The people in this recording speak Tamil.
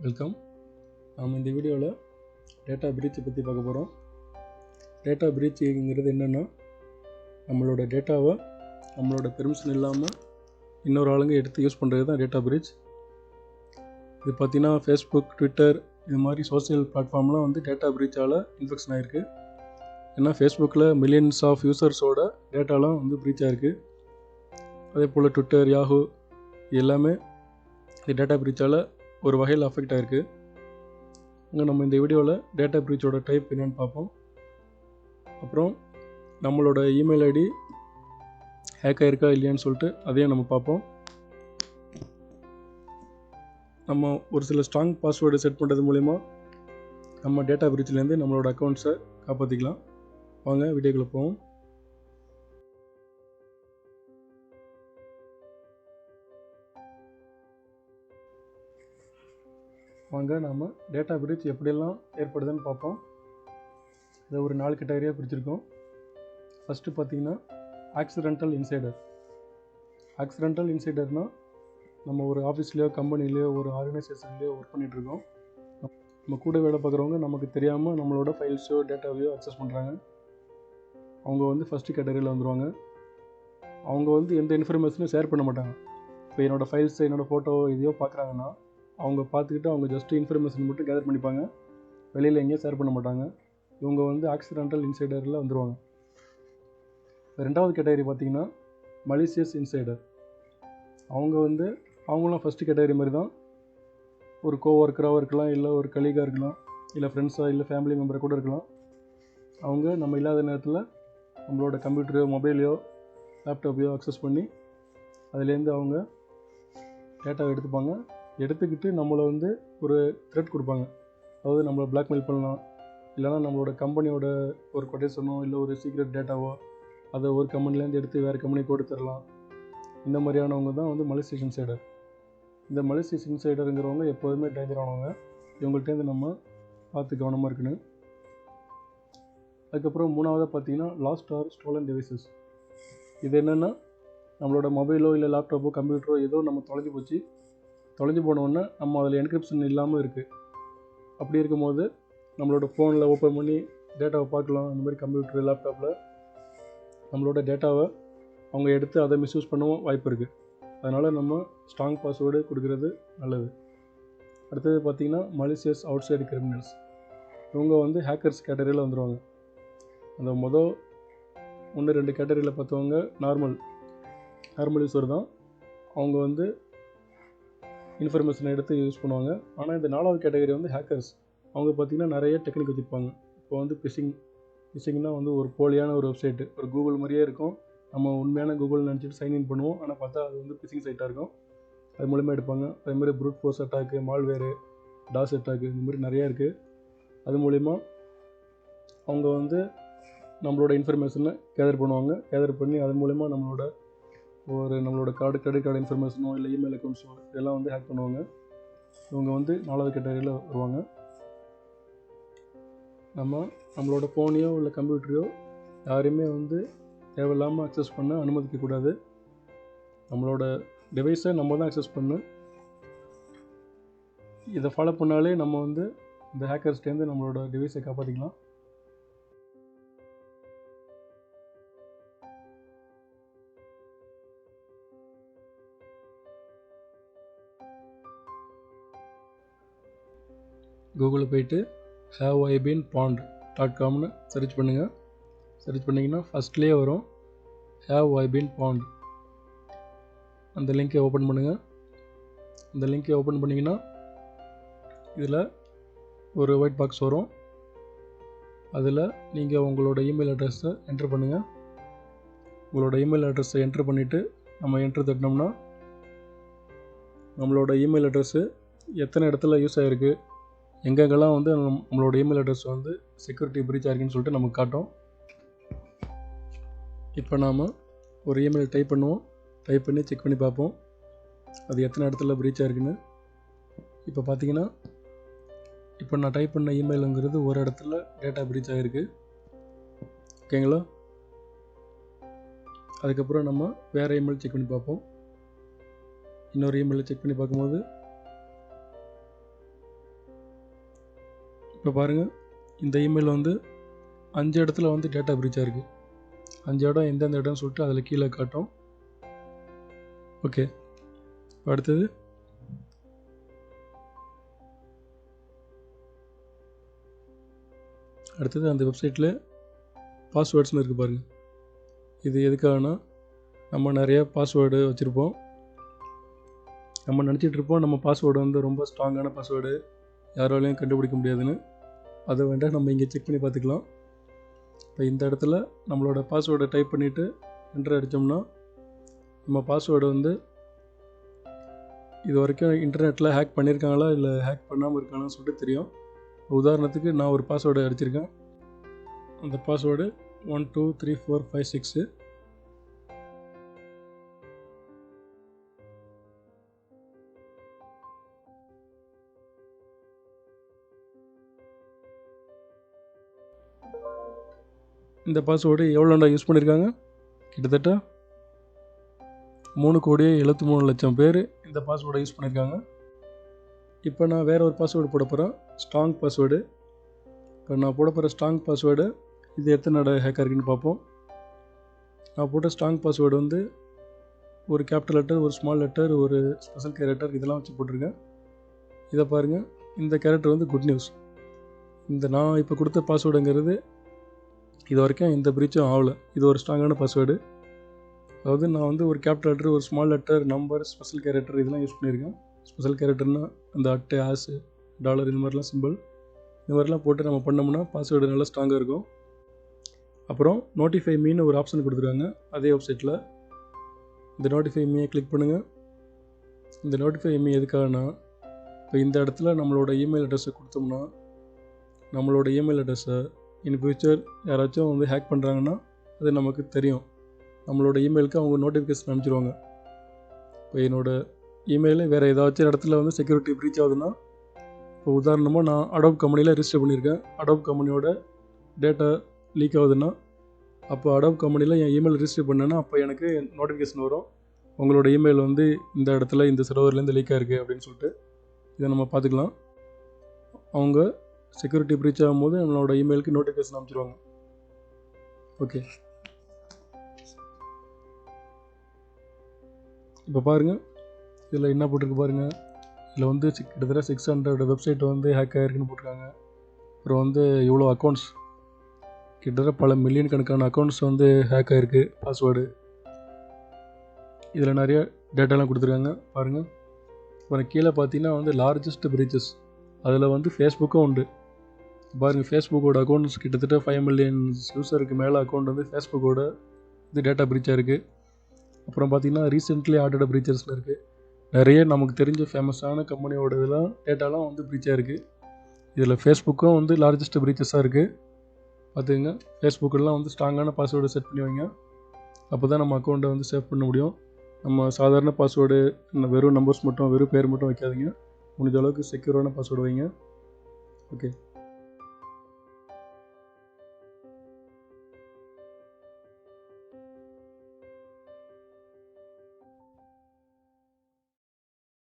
வெல்கம். நாம் இந்த வீடியோவில் டேட்டா பிரீச்சை பற்றி பார்க்க போகிறோம். டேட்டா பிரீச்சுங்கிறது என்னென்னா, நம்மளோட டேட்டாவை நம்மளோட பெர்மிஷன் இல்லாமல் இன்னொரு ஆளுங்க எடுத்து யூஸ் பண்ணுறது தான் டேட்டா பிரீச். இது பார்த்திங்கன்னா ஃபேஸ்புக், ட்விட்டர் இது மாதிரி சோசியல் பிளாட்ஃபார்ம்லாம் வந்து டேட்டா பிரீச்சால் இன்ஃபெக்ஷன் ஆகிருக்கு. ஏன்னா ஃபேஸ்புக்கில் மில்லியன்ஸ் ஆஃப் யூசர்ஸோட டேட்டாலாம் வந்து பிரீச் ஆகிருக்கு. அதே போல் ட்விட்டர், யாஹூ எல்லாமே இந்த டேட்டா பிரீச்சால் ஒரு வகையில் அஃபெக்ட் ஆகிருக்கு. இங்கே நம்ம இந்த வீடியோவில் டேட்டா பிரீச்சோட டைப் என்னென்னு பார்ப்போம். அப்புறம் நம்மளோட இமெயில் ஐடி ஹேக் ஆகிருக்கா இல்லையான்னு சொல்லிட்டு அதையும் நம்ம பார்ப்போம். நம்ம ஒரு சில ஸ்ட்ராங் பாஸ்வேர்டு செட் பண்ணுறது மூலிமா நம்ம டேட்டா பிரீச்லேருந்து நம்மளோட அக்கௌண்ட்ஸை காப்பாற்றிக்கலாம். வாங்க வீடியோக்குள்ளே போவோம். வாங்க நாம் டேட்டா பிரீச் எப்படியெல்லாம் ஏற்படுதுன்னு பார்ப்போம். இதை ஒரு 4 கேட்டகரியாக பிரிச்சிருக்கோம். ஃபஸ்ட்டு பார்த்திங்கன்னா ஆக்சிடென்டல் இன்சைடர். ஆக்சிடென்டல் இன்சைடர்னால் நம்ம ஒரு ஆஃபீஸ்லேயோ கம்பெனிலேயோ ஒரு ஆர்கனைசேஷன்லேயோ ஒர்க் பண்ணிகிட்ருக்கோம். நம்ம கூட வேலை பார்க்குறவங்க நமக்கு தெரியாமல் நம்மளோட ஃபைல்ஸோ டேட்டாவையோ அக்சஸ் பண்ணுறாங்க. அவங்க வந்து ஃபஸ்ட்டு கேட்டகரியில் வந்துடுவாங்க. அவங்க வந்து எந்த இன்ஃபர்மேஷனும் ஷேர் பண்ண மாட்டாங்க. இப்போ என்னோடய ஃபைல்ஸ், என்னோடய ஃபோட்டோ இதையோ பார்க்குறாங்கன்னா அவங்க பார்த்துக்கிட்டு அவங்க ஜஸ்ட்டு இன்ஃபர்மேஷன் மட்டும் கேதர் பண்ணிப்பாங்க. வெளியில் எங்கேயும் ஷேர் பண்ண மாட்டாங்க. இவங்க வந்து ஆக்சிடென்டல் இன்சைடரில் வந்துடுவாங்க. ரெண்டாவது கேட்டகரி பார்த்திங்கன்னா மலிசியஸ் இன்சைடர். அவங்களும் ஃபஸ்ட்டு கேட்டகரி மாதிரி தான். ஒரு கோவொர்க்கராகவும் இருக்கலாம், இல்லை ஒரு கலீகாக இருக்கலாம், இல்லை ஃப்ரெண்ட்ஸாக, இல்லை ஃபேமிலி மெம்பரை கூட இருக்கலாம். அவங்க நம்ம இல்லாத நேரத்தில் நம்மளோட கம்ப்யூட்டரையோ, மொபைலையோ, லேப்டாப்பையோ அக்சஸ் பண்ணி அதுலேருந்து அவங்க டேட்டாவை எடுத்துப்பாங்க. எடுத்துக்கிட்டு நம்மளை வந்து ஒரு த்ரெட் கொடுப்பாங்க. அதாவது நம்மளை பிளாக்மெயில் பண்ணலாம், இல்லைனா நம்மளோட கம்பெனியோட ஒரு கொட்டேஷனோ இல்லை ஒரு சீக்ரெட் டேட்டாவோ அதை ஒரு கம்பெனிலேருந்து எடுத்து வேறு கம்பெனி கொடுத்துடலாம். இந்த மாதிரியானவங்க தான் வந்து மலிசியஸ் இன்சைடர். இந்த மலிசியஸ் இன்சைடருங்கிறவங்க எப்போதுமே டேஞ்சரானவங்க. இவங்கள்ட்டேருந்து நம்ம பார்த்து கவனமாக இருக்கணும். அதுக்கப்புறம் மூணாவதாக பார்த்திங்கன்னா லாஸ்ட் ஆர் ஸ்டோலன் டிவைசஸ். இது என்னென்னா, நம்மளோட மொபைலோ இல்லை லேப்டாப்போ கம்ப்யூட்டரோ ஏதோ நம்ம தொலைஞ்சு போனோடனே நம்ம அதில் என்கிரிப்ஷன் இல்லாமல் இருக்குது. அப்படி இருக்கும்போது நம்மளோட ஃபோனில் ஓப்பன் பண்ணி டேட்டாவை பார்க்கலாம். அந்த மாதிரி கம்ப்யூட்டர், லேப்டாப்பில் நம்மளோட டேட்டாவை அவங்க எடுத்து அதை மிஸ்யூஸ் பண்ணவும் வாய்ப்பு இருக்குது. அதனால் நம்ம ஸ்ட்ராங் பாஸ்வேர்டு கொடுக்கறது நல்லது. அடுத்தது பார்த்திங்கன்னா மலிசியஸ் அவுட் சைடு கிரிமினல்ஸ். இவங்க வந்து ஹேக்கர்ஸ் கேட்டகரியில் வந்துடுவாங்க. அந்த 1-2 கேட்டகரியில் பார்த்தவங்க நார்மல் யூஸர் தான். அவங்க வந்து இன்ஃபர்மேஷனை எடுத்து யூஸ் பண்ணுவாங்க. ஆனால் இந்த 4வது கேட்டகரி வந்து ஹேக்கர்ஸ். அவங்க பார்த்திங்கன்னா நிறைய டெக்னிக் வச்சுருப்பாங்க. இப்போ வந்து ஃபிஷிங்னால் வந்து ஒரு போலியான ஒரு வெப்சைட்டு, ஒரு கூகுள் மாதிரியே இருக்கும். நம்ம உண்மையான கூகுள் நினச்சிட்டு சைன்இன் பண்ணுவோம். ஆனால் பார்த்தா அது வந்து ஃபிஷிங் சைட்டாக இருக்கும். அது மூலமாக எடுப்பாங்க. அதேமாதிரி brute force attack, malware, DoS attack, இந்த மாதிரி நிறையா இருக்குது. அது மூலிமா அவங்க வந்து நம்மளோட இன்ஃபர்மேஷனை கேதர் பண்ணுவாங்க. கேதர் பண்ணி அது மூலிமா நம்மளோட கிரெடிட் கார்டு இன்ஃபர்மேஷனோ இல்லை இமெயில் அக்கௌண்ட்ஸோ இதெல்லாம் வந்து ஹேக் பண்ணுவாங்க. இவங்க வந்து 4வது கேட்டகரியில் வருவாங்க. நம்மளோட ஃபோனையோ இல்லை கம்ப்யூட்டரையோ யாரையுமே வந்து தேவையில்லாமல் அக்சஸ் பண்ண அனுமதிக்கக்கூடாது. நம்மளோட டிவைஸை நம்ம தான் அக்சஸ் பண்ணணும். இதை ஃபாலோ பண்ணாலே நம்ம வந்து இந்த ஹேக்கர்ஸ்டேருந்து நம்மளோட டிவைஸை காப்பாற்றிக்கலாம். கூகுளில் போய்ட்டு haveibeenpawned.comனு சர்ச் பண்ணுங்கள். சர்ச் பண்ணிங்கன்னா ஃபஸ்ட்லேயே வரும் haveibeenpawned. அந்த லிங்க்கை ஓப்பன் பண்ணுங்கள். அந்த லிங்க்கை ஓப்பன் பண்ணிங்கன்னா இதில் ஒரு ஒயிட் பாக்ஸ் வரும். அதில் நீங்கள் உங்களோட இமெயில் அட்ரஸை என்ட்ரு பண்ணுங்கள். உங்களோட இமெயில் அட்ரஸை என்ட்ரு பண்ணிவிட்டு நம்ம என்ட்ரு தட்டினோம்னா நம்மளோட இமெயில் அட்ரஸ்ஸு எத்தனை இடத்துல யூஸ் ஆகிருக்கு, எங்கெங்கெல்லாம் வந்து நம்மளோட இமெயில் அட்ரஸ் வந்து செக்யூரிட்டி பிரீச் ஆகிருக்குன்னு சொல்லிட்டு நமக்கு காட்டும். இப்போ நாம் ஒரு இமெயில் டைப் பண்ணுவோம். டைப் பண்ணி செக் பண்ணி பார்ப்போம் அது எத்தனை இடத்துல பிரீச் ஆகிருக்குன்னு. இப்போ பார்த்திங்கன்னா இப்போ நான் டைப் பண்ண இமெயிலுங்கிறது ஒரு இடத்துல டேட்டா பிரீச் ஆகிருக்கு. ஓகேங்களா? அதுக்கப்புறம் நம்ம வேறு இமெயில் செக் பண்ணி பார்ப்போம். இன்னொரு இமெயிலை செக் பண்ணி பார்க்கும்போது இப்போ பாருங்கள், இந்த இமெயில் வந்து 5 இடத்துல வந்து டேட்டா பிரீச்சாக இருக்குது. 5 இடம் எந்தெந்த இடம்னு சொல்லிட்டு அதில் கீழே காட்டும். ஓகே, அடுத்தது அந்த வெப்சைட்டில் பாஸ்வேர்ட்ஸ்னு இருக்குது பாருங்கள். இது எதுக்காகனா, நம்ம நிறைய பாஸ்வேர்டு வச்சுருப்போம். நம்ம நினச்சிட்ருப்போம் நம்ம பாஸ்வேர்டு வந்து ரொம்ப ஸ்ட்ராங்கான பாஸ்வேர்டு, யாராலையும் கண்டுபிடிக்க முடியாதுன்னு. அதை வேண்டாம் நம்ம இங்கே செக் பண்ணி பார்த்துக்கலாம். இப்போ இந்த இடத்துல நம்மளோட பாஸ்வேர்டை டைப் பண்ணிவிட்டு என்டர் அடித்தோம்னா நம்ம பாஸ்வேர்டு வந்து இது வரைக்கும் இன்டர்நெட்டில் ஹேக் பண்ணியிருக்காங்களா இல்லை ஹேக் பண்ணாமல் இருக்காங்கன்னு சொல்லிட்டு தெரியும். உதாரணத்துக்கு நான் ஒரு பாஸ்வேர்டு அடிச்சிருக்கேன். அந்த பாஸ்வேர்டு 123456. இந்த பாஸ்வேர்டு எவ்வளோண்டா யூஸ் பண்ணியிருக்காங்க? கிட்டத்தட்ட 3,73,00,000 பேர் இந்த பாஸ்வேர்டை யூஸ் பண்ணியிருக்காங்க. இப்போ நான் வேறு ஒரு பாஸ்வேர்டு போட போகிறேன், ஸ்ட்ராங் பாஸ்வேர்டு. இப்போ நான் போட போகிற ஸ்ட்ராங் பாஸ்வேர்டு இது எத்தனை நட ஹேக்காக இருக்குன்னு பார்ப்போம். நான் போட்ட ஸ்ட்ராங் பாஸ்வேர்டு வந்து ஒரு கேபிட்டல் லெட்டர், ஒரு ஸ்மால் லெட்டர், ஒரு ஸ்பெஷல் கேரக்டர் இதெல்லாம் வச்சு போட்டிருக்கேன். இதை பாருங்கள், இந்த கேரக்டர் வந்து குட் நியூஸ். இந்த நான் இப்போ கொடுத்த பாஸ்வேர்டுங்கிறது இது வரைக்கும் எந்த பிரீச்சும் ஆகலை. இது ஒரு ஸ்ட்ராங்கான பாஸ்வேர்டு. அதாவது நான் வந்து ஒரு கேபிட்டல் லெட்டர், ஒரு small letter, number, special character இதெல்லாம் யூஸ் பண்ணியிருக்கேன். ஸ்பெஷல் கேரக்டர்னால் அந்த அட்டு, ஆஸு, டாலர் இந்த மாதிரிலாம் சிம்பிள் இந்த மாதிரிலாம் போட்டு நம்ம பண்ணோம்னா பாஸ்வேர்டு நல்லா ஸ்ட்ராங்காக இருக்கும். அப்புறம் நோட்டிஃபை மீன்னு ஒரு ஆப்ஷன் கொடுத்துருக்காங்க அதே வெப்சைட்டில். இந்த நோட்டிஃபை மீயை கிளிக் பண்ணுங்கள். இந்த நோட்டிஃபை மீ எதுக்காகனா, இப்போ இந்த இடத்துல நம்மளோட இமெயில் அட்ரஸை கொடுத்தோம்னா நம்மளோட இமெயில் அட்ரஸை இன் ஃபியூச்சர் யாராச்சும் வந்து ஹேக் பண்ணுறாங்கன்னா அது நமக்கு தெரியும். நம்மளோட இமெயிலுக்கு அவங்க நோட்டிஃபிகேஷன் அனுப்பிச்சிடுவாங்க. இப்போ என்னோடய இமெயிலில் வேறு ஏதாச்சும் இடத்துல வந்து செக்யூரிட்டி ப்ரீச் ஆகுதுன்னா, இப்போ உதாரணமாக நான் அடோப் கம்பெனியில் ரிஜிஸ்டர் பண்ணியிருக்கேன். அடோப் கம்பெனியோட டேட்டா லீக் ஆகுதுன்னா, அப்போ அடோப் கம்பெனியில் என் இமெயில் ரிஜிஸ்டர் பண்ணேன்னா அப்போ எனக்கு நோட்டிஃபிகேஷன் வரும், உங்களோட இமெயில் வந்து இந்த இடத்துல இந்த சர்வர்லேருந்து லீக் ஆகிருக்கு அப்படின்னு சொல்லிட்டு. இதை நம்ம பார்த்துக்கலாம். அவங்க செக்யூரிட்டி ப்ரீச் ஆகும்போது நம்மளோட இமெயிலுக்கு நோட்டிஃபிகேஷன் அனுப்பிச்சிடுவாங்க. ஓகே, இப்போ பாருங்கள், இதில் என்ன போட்டிருக்கு பாருங்கள். இதில் வந்து கிட்டத்தட்ட 600 வெப்சைட் வந்து ஹேக் ஆகிருக்குன்னு போட்டிருக்காங்க. அப்புறம் வந்து இவ்வளோ அக்கௌண்ட்ஸ், கிட்டத்தட்ட பல மில்லியன் கணக்கான அக்கௌண்ட்ஸ் வந்து ஹேக் ஆகிருக்கு பாஸ்வேர்டு. இதில் நிறைய டேட்டாலாம் கொடுத்துருக்காங்க பாருங்கள். அப்புறம் கீழே பார்த்தீங்கன்னா வந்து லார்ஜஸ்ட் பிரீச்சஸ், அதில் வந்து ஃபேஸ்புக்கும் உண்டு. பாருங்கள், ஃபேஸ்புக்கோட அக்கௌண்ட்ஸ் கிட்டத்தட்ட 5 மில்லியன் யூஸருக்கு மேலே அக்கௌண்ட் வந்து ஃபேஸ்புக்கோட இது டேட்டா பிரீச்சாக இருக்குது. அப்புறம் பார்த்திங்கன்னா ரீசெண்ட்லி ஆர்டர்ட் பிரீச்சர்ஸில் இருக்குது. நிறைய நமக்கு தெரிஞ்ச ஃபேமஸான கம்பெனியோட இதெல்லாம் டேட்டாலாம் வந்து பிரீச்சாக இருக்குது. இதில் ஃபேஸ்புக்கும் வந்து லார்ஜஸ்ட் பிரீச்சஸாக இருக்குது. பார்த்துக்கங்க, ஃபேஸ்புக்கெல்லாம் வந்து ஸ்ட்ராங்கான பாஸ்வேர்டு செட் பண்ணி வைங்க. அப்போ தான் நம்ம அக்கௌண்ட்டை வந்து சேவ் பண்ண முடியும். நம்ம சாதாரண பாஸ்வேர்டு, வெறும் நம்பர்ஸ் மட்டும், வெறும் பேர் மட்டும் வைக்காதீங்க. முடிஞ்ச அளவுக்கு செக்யூரான பாஸ்வேர்டு வைங்க. ஓகே.